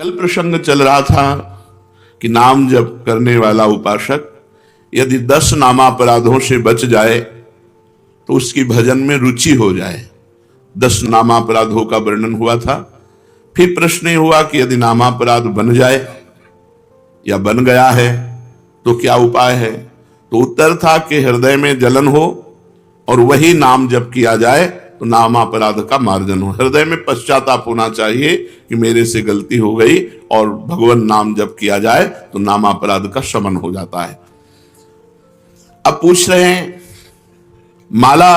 कल प्रसंग चल रहा था कि नाम जप करने वाला उपासक यदि 10 नामापराधों से बच जाए तो उसकी भजन में रुचि हो जाए। 10 नामापराधों का वर्णन हुआ था। फिर प्रश्न ये हुआ कि यदि नामापराध बन जाए या बन गया है तो क्या उपाय है। तो उत्तर था कि हृदय में जलन हो और वही नाम जप किया जाए तो नामापराध का मार्जन हो। हृदय में पश्चाताप होना चाहिए कि मेरे से गलती हो गई और भगवान नाम जप किया जाए तो नामापराध का शमन हो जाता है। अब पूछ रहे हैं माला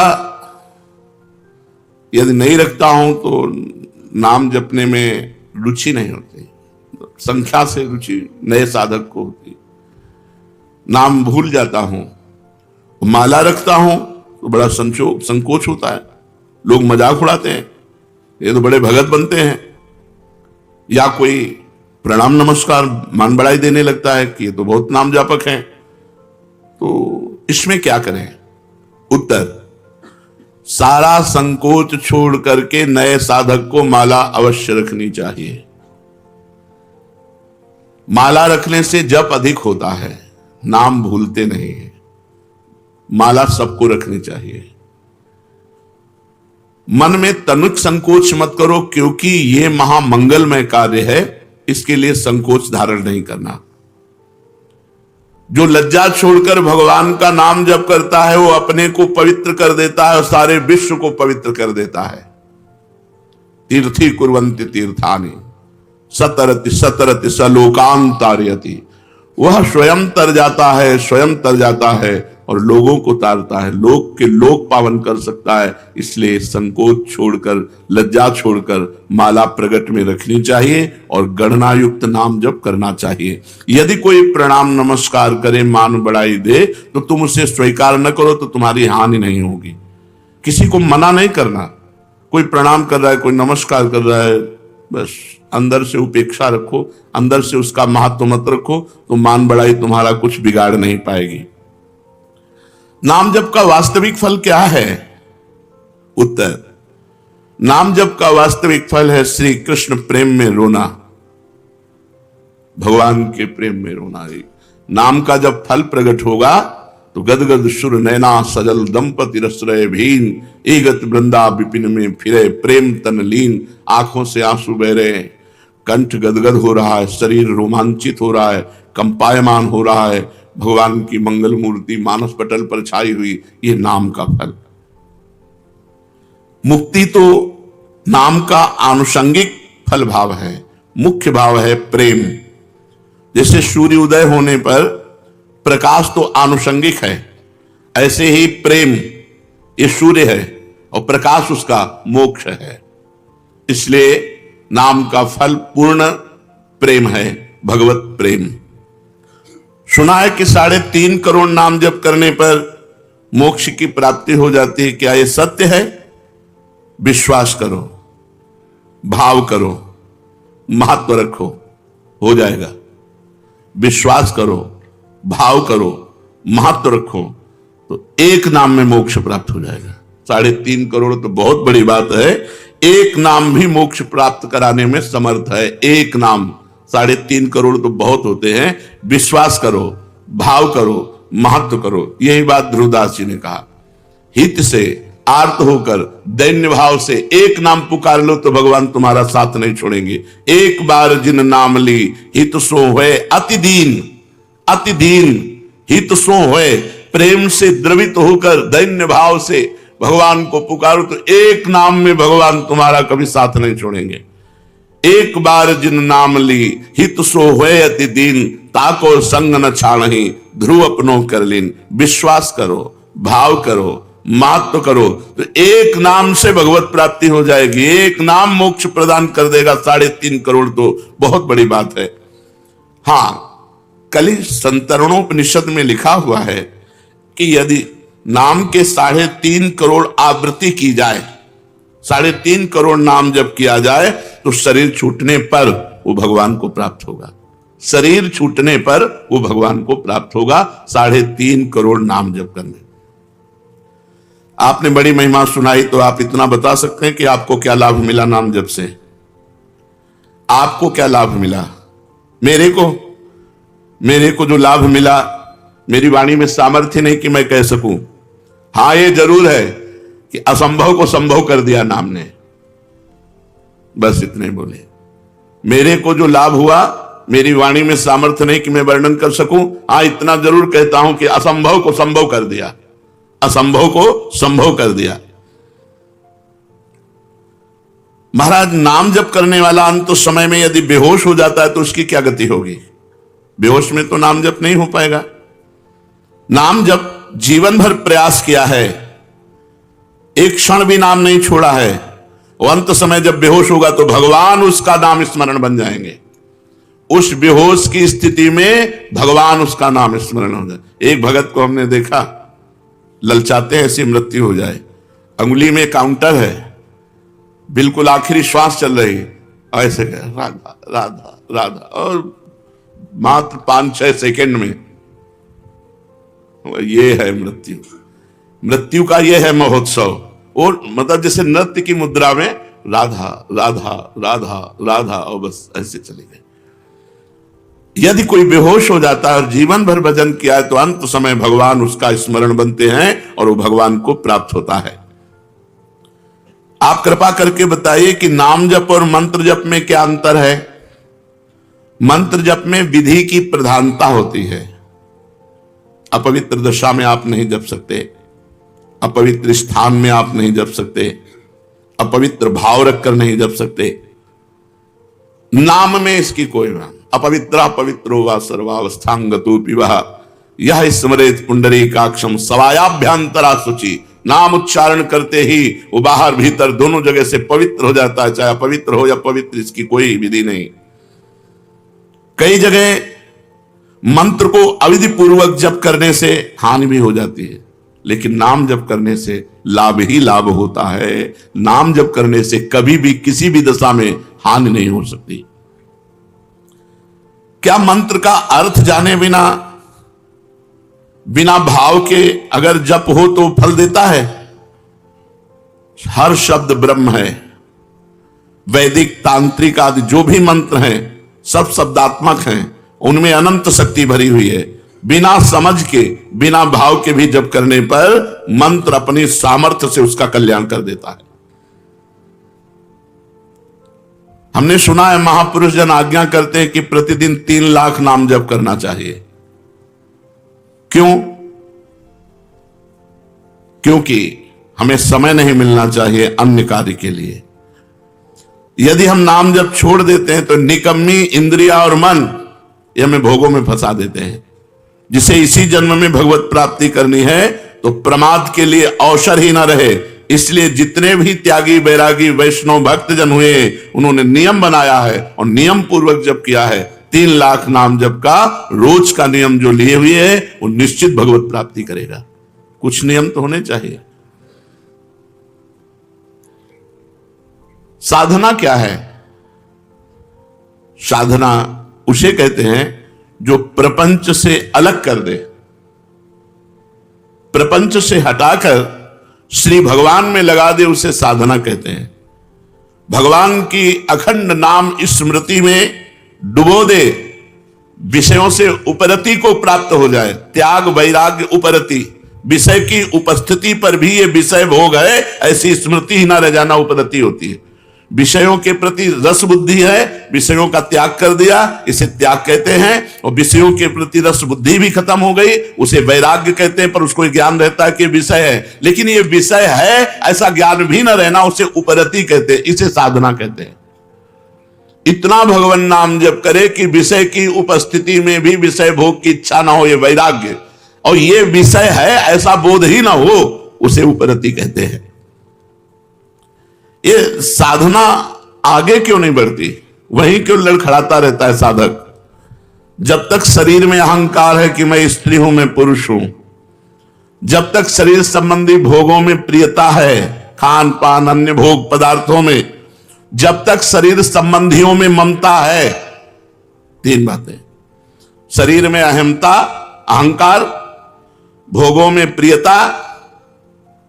यदि नहीं रखता हूं तो नाम जपने में रुचि नहीं होती, संख्या से रुचि नए साधक को होती, नाम भूल जाता हूं। माला रखता हूं तो बड़ा संकोच होता है, लोग मजाक उड़ाते हैं, ये तो बड़े भगत बनते हैं, या कोई प्रणाम नमस्कार मान बढ़ाई देने लगता है कि ये तो बहुत नाम जापक हैं। तो इसमें क्या करें। उत्तर, सारा संकोच छोड़ करके नए साधक को माला अवश्य रखनी चाहिए। माला रखने से जप अधिक होता है, नाम भूलते नहीं है। माला सबको रखनी चाहिए। मन में तनिक संकोच मत करो, क्योंकि यह महामंगलमय कार्य है, इसके लिए संकोच धारण नहीं करना। जो लज्जा छोड़कर भगवान का नाम जप करता है वो अपने को पवित्र कर देता है और सारे विश्व को पवित्र कर देता है। तीर्थी कुर्वन्ति तीर्थानि सतरति सतरति सलोकान तारयति। वह स्वयं तर जाता है, स्वयं तर जाता है और लोगों को तारता है, लोक के लोक पावन कर सकता है। इसलिए संकोच छोड़कर, लज्जा छोड़कर माला प्रगट में रखनी चाहिए और गणना युक्त नाम जप करना चाहिए। यदि कोई प्रणाम नमस्कार करे, मान बढ़ाई दे, तो तुम उसे स्वीकार न करो तो तुम्हारी हानि नहीं होगी। किसी को मना नहीं करना। कोई प्रणाम कर रहा है, कोई नमस्कार कर रहा है, बस अंदर से उपेक्षा रखो, अंदर से उसका महत्व मत रखो, तो मान बढ़ाई तुम्हारा कुछ बिगाड़ नहीं पाएगी। नाम जप का वास्तविक फल क्या है। उत्तर, नाम जप का वास्तविक फल है श्री कृष्ण प्रेम में रोना, भगवान के प्रेम में रोना। नाम का जब फल प्रकट होगा तो गदगद सुर नैना सजल दंपति रसरय भीन, एगत वृंदा विपिन में फिरे प्रेम तन लीन। आंखों से आंसू बह रहे हैं, कंठ गदगद हो रहा है, शरीर रोमांचित हो रहा है, कंपायमान हो रहा है, भगवान की मंगल मूर्ति मानस पटल पर छाई हुई। ये नाम का फल। मुक्ति तो नाम का आनुषंगिक फल भाव है, मुख्य भाव है प्रेम। जैसे सूर्य उदय होने पर प्रकाश तो आनुषंगिक है, ऐसे ही प्रेम ये सूर्य है और प्रकाश उसका मोक्ष है। इसलिए नाम का फल पूर्ण प्रेम है, भगवत प्रेम। सुना है कि 3.5 करोड़ नाम जप करने पर मोक्ष की प्राप्ति हो जाती है। क्या यह सत्य है। विश्वास करो, भाव करो, महत्व रखो, हो जाएगा। विश्वास करो, भाव करो, महत्व रखो, तो एक नाम में मोक्ष प्राप्त हो जाएगा। 3.5 करोड़ तो बहुत बड़ी बात है, एक नाम भी मोक्ष प्राप्त कराने में समर्थ है। एक नाम, 3.5 करोड़ तो बहुत होते हैं। विश्वास करो, भाव करो, महत्व करो। यही बात ध्रुवदास जी ने कहा। हित से आर्त होकर दैन्य भाव से एक नाम पुकार लो तो भगवान तुम्हारा साथ नहीं छोड़ेंगे। एक बार जिन नाम ली हित सो होए अति दीन, अति दीन हित सो होए। प्रेम से द्रवित होकर दैन्य भाव से भगवान को पुकारो तो एक नाम में भगवान तुम्हारा कभी साथ नहीं छोड़ेंगे। एक बार जिन नाम ली हित सो होए अति दीन, ताको संग न छाणहि ध्रुव अपनो कर लीन। विश्वास करो, भाव करो, महत्व करो, तो एक नाम से भगवत प्राप्ति हो जाएगी। एक नाम मोक्ष प्रदान कर देगा। 3.5 करोड़ तो बहुत बड़ी बात है। हां, कलि संतरणोपनिषद में लिखा हुआ है कि यदि नाम के 3.5 करोड़ आवृत्ति की जाए, 3.5 करोड़ नाम जब किया जाए तो शरीर छूटने पर वो भगवान को प्राप्त होगा। शरीर छूटने पर वो भगवान को प्राप्त होगा 3.5 करोड़ नाम जप करने। आपने बड़ी महिमा सुनाई, तो आप इतना बता सकते हैं कि आपको क्या लाभ मिला नाम जप से। आपको क्या लाभ मिला? मेरे को जो लाभ मिला, मेरी वाणी में सामर्थ्य नहीं कि मैं कह सकूं। हां, ये जरूर है कि असंभव को संभव कर दिया नाम ने। बस इतने बोले। मेरे को जो लाभ हुआ, मेरी वाणी में सामर्थ्य नहीं कि मैं वर्णन कर सकूं। हां, इतना जरूर कहता हूं कि असंभव को संभव कर दिया, असंभव को संभव कर दिया। महाराज, नाम जप करने वाला अंत समय में यदि बेहोश हो जाता है तो उसकी क्या गति होगी? बेहोश में तो नाम जप नहीं हो पाएगा। नाम जप जीवन भर प्रयास किया है, एक क्षण भी नाम नहीं छोड़ा है, वो अंत समय जब बेहोश होगा तो भगवान उसका नाम स्मरण बन जाएंगे। उस बेहोश की स्थिति में भगवान उसका नाम स्मरण हो जाए। एक भगत को हमने देखा, ललचाते हैं ऐसी मृत्यु हो जाए, अंगुली में काउंटर है, बिल्कुल आखिरी श्वास चल रही, ऐसे कह राधा राधा राधा, और मात्र 5-6 सेकंड में। ये है मृत्यु। मृत्यु का ये है महोत्सव। और मतलब जैसे नृत्य की मुद्रा में राधा राधा राधा राधा, और बस ऐसे चले गए। यदि कोई बेहोश हो जाता है और जीवन भर भजन किया है तो अंत समय भगवान उसका स्मरण बनते हैं और वो भगवान को प्राप्त होता है। आप कृपा करके बताइए कि नाम जप और मंत्र जप में क्या अंतर है? मंत्र जप में विधि की प्रधानता होती है। अपवित्र दशा में आप नहीं जप सकते, अपवित्र स्थान में आप नहीं जप सकते, अपवित्र भाव रखकर नहीं जप सकते। नाम में इसकी कोई बात। अपवित्रा पवित्रो वा सर्वावस्थांगतो पिबह यह स्मरेत पुंडरीकाक्षम सवायाभ्यंतरा शुचि। नाम उच्चारण करते ही वो बाहर भीतर दोनों जगह से पवित्र हो जाता है, चाहे अपवित्र हो या पवित्र, इसकी कोई विधि नहीं। कई जगह मंत्र को अविधि पूर्वक जप करने से हानि भी हो जाती है, लेकिन नाम जप करने से लाभ ही लाभ होता है। नाम जप करने से कभी भी किसी भी दशा में हानि नहीं हो सकती। क्या मंत्र का अर्थ जाने बिना भाव के अगर जप हो तो फल देता है? हर शब्द ब्रह्म है। वैदिक, तांत्रिक आदि जो भी मंत्र हैं सब शब्दात्मक हैं, उनमें अनंत शक्ति भरी हुई है। बिना समझ के, बिना भाव के भी जप करने पर मंत्र अपनी सामर्थ्य से उसका कल्याण कर देता है। हमने सुना है महापुरुष जन आज्ञा करते हैं कि प्रतिदिन 3 लाख नाम जप करना चाहिए। क्यों? क्योंकि हमें समय नहीं मिलना चाहिए अन्य कार्य के लिए। यदि हम नाम जप छोड़ देते हैं तो निकम्मी इंद्रिया और मन ये हमें भोगों में फंसा देते हैं। जिसे इसी जन्म में भगवत प्राप्ति करनी है तो प्रमाद के लिए अवसर ही ना रहे। इसलिए जितने भी त्यागी, बैरागी, वैष्णव भक्तजन हुए उन्होंने नियम बनाया है और नियम पूर्वक जप किया है। 3 लाख नाम जप का रोज का नियम जो लिए हुए है वो निश्चित भगवत प्राप्ति करेगा। कुछ नियम तो होने चाहिए। साधना क्या है? साधना उसे कहते हैं जो प्रपंच से अलग कर दे, प्रपंच से हटाकर श्री भगवान में लगा दे, उसे साधना कहते हैं। भगवान की अखंड नाम स्मृति में डुबो दे, विषयों से उपरति को प्राप्त हो जाए। त्याग वैराग्य उपरति, विषय की उपस्थिति पर भी ये विषय भोग है ऐसी स्मृति ही ना रह जाना उपरति होती है। विषयों के प्रति रस बुद्धि है, विषयों का त्याग कर दिया, इसे त्याग कहते हैं। और विषयों के प्रति रस बुद्धि भी खत्म हो गई, उसे वैराग्य कहते हैं। पर उसको ज्ञान रहता है कि विषय है, लेकिन ये विषय है ऐसा ज्ञान भी न रहना, उसे उपरति कहते हैं, इसे साधना कहते हैं। इतना भगवान नाम जप करे कि विषय की उपस्थिति में भी विषय भोग की इच्छा ना हो, ये वैराग्य। और ये विषय है ऐसा बोध ही ना हो, उसे उपरति कहते हैं। ये साधना आगे क्यों नहीं बढ़ती? वहीं क्यों लड़खड़ाता रहता है साधक? जब तक शरीर में अहंकार है कि मैं स्त्री हूं, मैं पुरुष हूं, जब तक शरीर संबंधी भोगों में प्रियता है, खान पान अन्य भोग पदार्थों में, जब तक शरीर संबंधियों में ममता है, 3 बातें, शरीर में अहमता, अहंकार, भोगों में प्रियता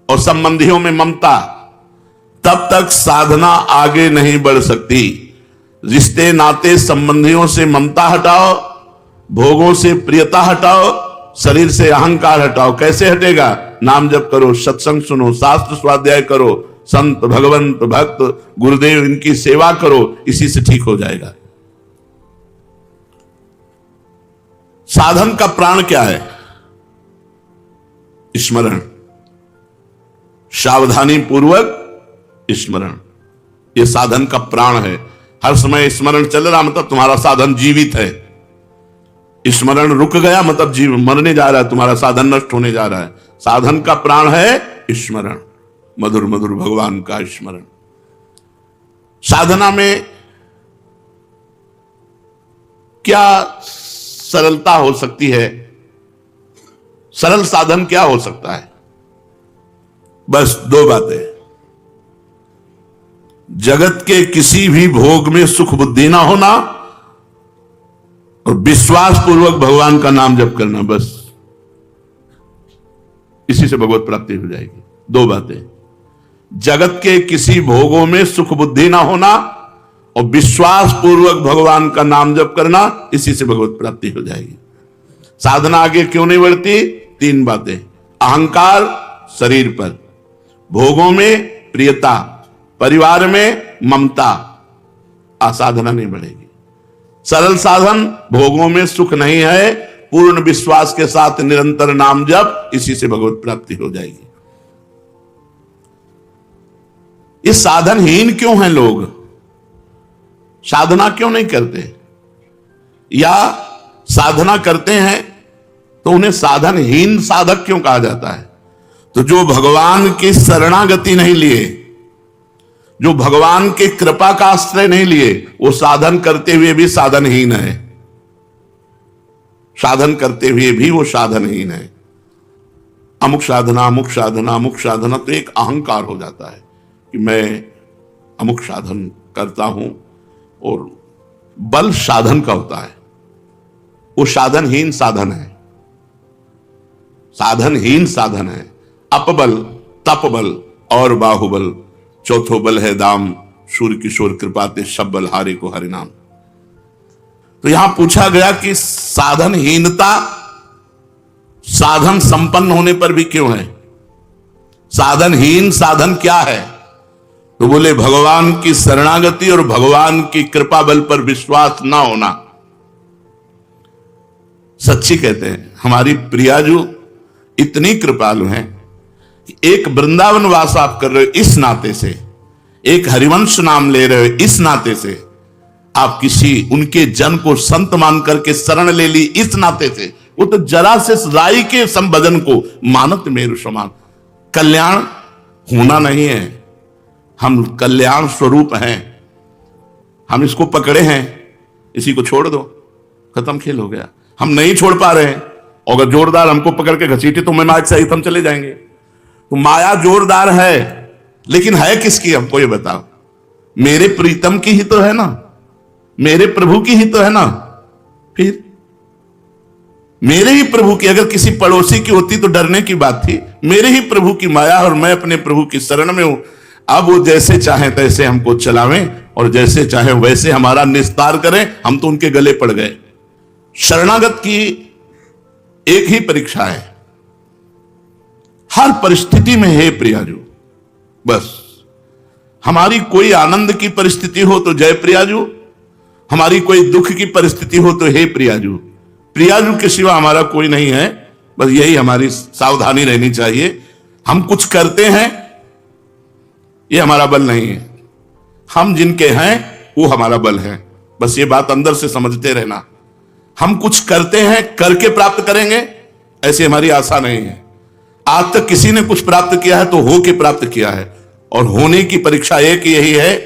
और संबंधियों में ममता, तब तक साधना आगे नहीं बढ़ सकती। रिश्ते नाते संबंधियों से ममता हटाओ, भोगों से प्रियता हटाओ, शरीर से अहंकार हटाओ। कैसे हटेगा? नाम जप करो, सत्संग सुनो, शास्त्र स्वाध्याय करो, संत भगवंत भक्त गुरुदेव इनकी सेवा करो, इसी से ठीक हो जाएगा। साधन का प्राण क्या है? स्मरण, सावधानी पूर्वक स्मरण, यह साधन का प्राण है। हर समय स्मरण चल रहा मतलब तुम्हारा साधन जीवित है। स्मरण रुक गया मतलब जीव मरने जा रहा है, तुम्हारा साधन नष्ट होने जा रहा है। साधन का प्राण है स्मरण, मधुर मधुर भगवान का स्मरण। साधना में क्या सरलता हो सकती है? सरल साधन क्या हो सकता है? बस दो बातें। जगत के किसी भी भोग में सुख बुद्धि ना होना और विश्वास पूर्वक भगवान का नाम जप करना, बस इसी से भगवत प्राप्ति हो जाएगी। दो बातें, जगत के किसी भोगों में सुख बुद्धि ना होना और विश्वास पूर्वक भगवान का नाम जप करना, इसी से भगवत प्राप्ति हो जाएगी। साधना आगे क्यों नहीं बढ़ती? तीन बातें, अहंकार शरीर पर, भोगों में प्रियता, परिवार में ममता, साधना नहीं बढ़ेगी। सरल साधन, भोगों में सुख नहीं है, पूर्ण विश्वास के साथ निरंतर नाम जप, इसी से भगवत प्राप्ति हो जाएगी। ये साधनहीन क्यों हैं लोग? साधना क्यों नहीं करते? या साधना करते हैं तो उन्हें साधनहीन साधक क्यों कहा जाता है? तो जो भगवान की शरणागति नहीं लिए, जो भगवान की कृपा का आश्रय नहीं लिए, वो साधन करते हुए भी साधनहीन है। साधन करते हुए भी वो साधनहीन है। अमुक साधना, अमुक साधना, अमुक साधना, तो एक अहंकार हो जाता है कि मैं अमुक साधन करता हूं, और बल साधन का होता है, वो साधनहीन साधन है। साधनहीन साधन है। अपबल, तपबल और बाहुबल, चौथो बल है दाम, सूर्य किशोर कृपाते सब बल हारे को हरि नाम। तो यहां पूछा गया कि साधनहीनता साधन संपन्न होने पर भी क्यों है? साधनहीन साधन क्या है? तो बोले भगवान की शरणागति और भगवान की कृपा बल पर विश्वास ना होना। सच्ची कहते हैं, हमारी प्रियाजू इतनी कृपालु हैं कि एक वृंदावन वास आप कर रहे हो इस नाते से, एक हरिवंश नाम ले रहे हो इस नाते से, आप किसी उनके जन को संत मान करके शरण ले ली इस नाते से, वो तो जरा से राई के संभजन को मानत मेरु समान। कल्याण होना नहीं है, हम कल्याण स्वरूप हैं, हम इसको पकड़े हैं, इसी को छोड़ दो, खत्म खेल हो गया। हम नहीं छोड़ पा रहे हैं, अगर जोरदार हमको पकड़ के घसीटे तो मैं मार्ग सहित हम चले जाएंगे। तो माया जोरदार है, लेकिन है किसकी हमको ये बताओ? मेरे प्रीतम की ही तो है ना, मेरे प्रभु की ही तो है ना। फिर मेरे ही प्रभु की, अगर किसी पड़ोसी की होती तो डरने की बात थी। मेरे ही प्रभु की माया और मैं अपने प्रभु की शरण में हूं। अब वो जैसे चाहे तैसे हमको चलावें और जैसे चाहे वैसे हमारा निस्तार करें, हम तो उनके गले पड़ गए। शरणागत की एक ही परीक्षा है, हर परिस्थिति में हे प्रियाजू, बस हमारी कोई आनंद की परिस्थिति हो तो जय प्रियाजू, हमारी कोई दुख की परिस्थिति हो तो हे प्रियाजू। प्रियाजू के सिवा हमारा कोई नहीं है, बस यही हमारी सावधानी रहनी चाहिए। हम कुछ करते हैं, ये हमारा बल नहीं है, हम जिनके हैं वो हमारा बल है। बस ये बात अंदर से समझते रहना। हम कुछ करते हैं, करके प्राप्त करेंगे, ऐसी हमारी आशा नहीं है। आज तक किसी ने कुछ प्राप्त किया है तो हो के प्राप्त किया है, और होने की परीक्षा एक यही है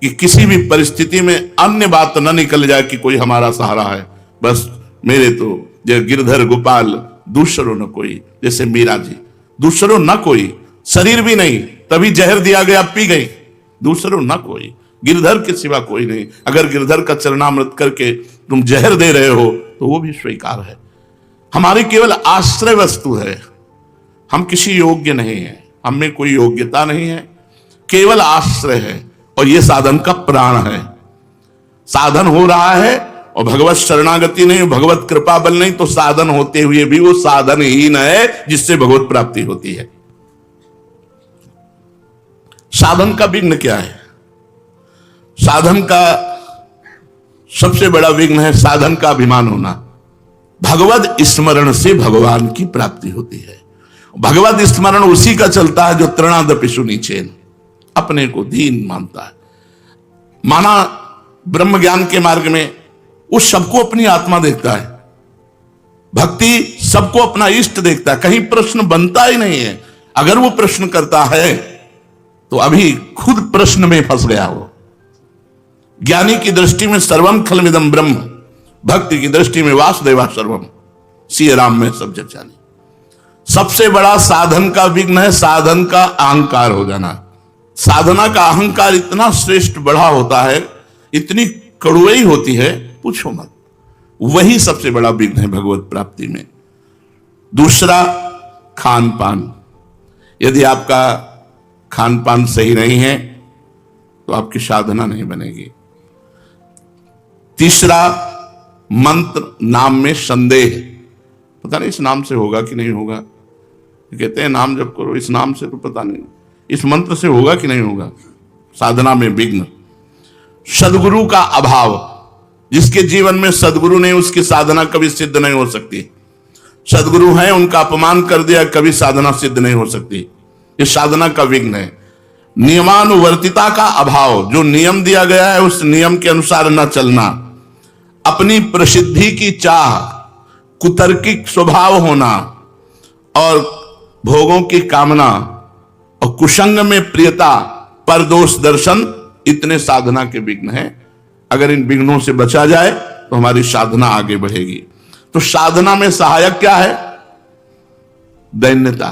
कि किसी भी परिस्थिति में अन्य बात न निकल जाए कि कोई हमारा सहारा है। बस मेरे तो जय गिरधर गोपाल दूसरो न कोई, जैसे मीरा जी, दूसरो न कोई, शरीर भी नहीं, तभी जहर दिया गया पी गई, दूसरो न कोई, गिरधर के सिवा कोई नहीं। अगर गिरधर का चरणामृत करके तुम जहर दे रहे हो तो वो भी स्वीकार है। हमारी केवल आश्रय वस्तु है, हम किसी योग्य नहीं है, हम में कोई योग्यता नहीं है, केवल आश्रय है, और ये साधन का प्राण है। साधन हो रहा है और भगवत शरणागति नहीं, भगवत कृपा बल नहीं, तो साधन होते हुए भी वो साधनहीन है जिससे भगवत प्राप्ति होती है। साधन का विघ्न क्या है? साधन का सबसे बड़ा विघ्न है साधन का अभिमान होना। भगवत स्मरण से भगवान की प्राप्ति होती है। भगवत स्मरण उसी का चलता है जो तृणादपि सुनीचेन, अपने को दीन मानता है। माना ब्रह्म ज्ञान के मार्ग में उस सबको अपनी आत्मा देखता है, भक्ति सबको अपना इष्ट देखता है, कहीं प्रश्न बनता ही नहीं है। अगर वो प्रश्न करता है तो अभी खुद प्रश्न में फंस गया हो। ज्ञानी की दृष्टि में सर्वम खलमिदं ब्रह्म, भक्ति की दृष्टि में वासुदेवा सर्वम, सिया राम में सब जग जानी। सबसे बड़ा साधन का विघ्न है साधन का अहंकार हो जाना। साधना का अहंकार इतना श्रेष्ठ बड़ा होता है, इतनी कड़ुई होती है, पूछो मत। वही सबसे बड़ा विघ्न है भगवत प्राप्ति में। दूसरा, खान पान। यदि आपका खान पान सही नहीं है तो आपकी साधना नहीं बनेगी। तीसरा, मंत्र नाम में संदेह। पता नहीं इस नाम से होगा कि नहीं होगा, कहते हैं नाम जब करो इस नाम से, तो पता नहीं इस मंत्र से होगा कि नहीं होगा। साधना में विघ्न। सदगुरु का अभाव, जिसके जीवन में सदगुरु नहीं उसकी साधना कभी सिद्ध नहीं हो सकती। सदगुरु हैं, उनका अपमान कर दिया, कभी साधना सिद्ध नहीं हो सकती। ये साधना का विघ्न है। नियमानुवर्तिता का अभाव, जो नियम दिया गया है उस नियम के अनुसार न चलना, अपनी प्रसिद्धि की चाह, कुतर्किक स्वभाव होना और भोगों की कामना और कुसंग में प्रियता, परदोष दर्शन, इतने साधना के विघ्न हैं। अगर इन विघ्नों से बचा जाए तो हमारी साधना आगे बढ़ेगी। तो साधना में सहायक क्या है? दैन्यता।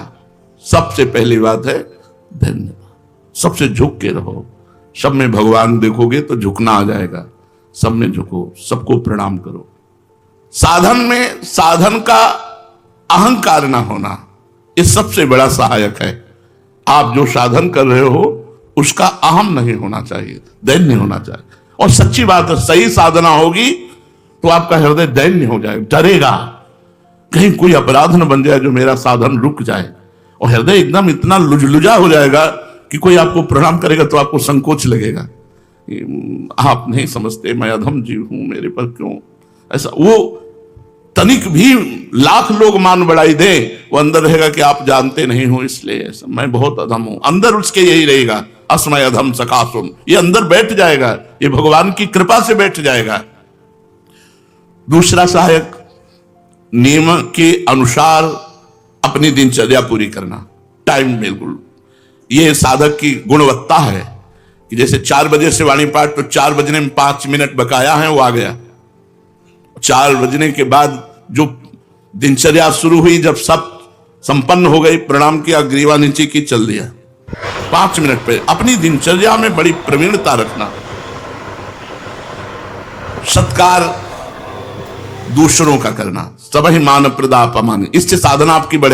सबसे पहली बात है दैन्यता। सबसे झुक के रहो। सब में भगवान देखोगे तो झुकना आ जाएगा। सब में झुको, सबको प्रणाम करो। साधन में साधन का अहंकार ना होना, ये सबसे बड़ा सहायक है। आप जो साधन कर रहे हो उसका अहम नहीं होना चाहिए, दैन्य होना चाहिए। और सच्ची बात है, सही साधना होगी तो आपका हृदय दैन्य हो जाए, डरेगा कहीं कोई अपराध न बन जाए जो मेरा साधन रुक जाए। और हृदय एकदम इतना लुजलुजा हो जाएगा कि कोई आपको प्रणाम करेगा तो आपको संकोच लगेगा। आप नहीं समझते, मैं अधम जीव हूं, मेरे पर क्यों ऐसा। वो तनिक भी लाख लोग मान बढ़ाई दे, वो अंदर रहेगा कि आप जानते नहीं हो इसलिए ऐसा, मैं बहुत अधम हूं। अंदर उसके यही रहेगा, अस्मय अधम सकासुम, ये अंदर बैठ जाएगा, ये भगवान की कृपा से बैठ जाएगा। दूसरा सहायक, नियम के अनुसार अपनी दिनचर्या पूरी करना, टाइम बिल्कुल। ये साधक की गुणवत्ता है कि जैसे 4 बजे से वाणी पाठ, तो 4 बजने में 5 मिनट बकाया है, वो आ गया। 4 बजने के बाद जो दिनचर्या शुरू हुई, जब सब संपन्न हो गई, प्रणाम किया, ग्रीवा नीचे की, चल दिया। 5 मिनट पे अपनी दिनचर्या में बड़ी प्रवीणता रखना। सत्कार दूसरों का करना, सबहि मान प्रदापमान, इससे साधना आपकी बढ़े।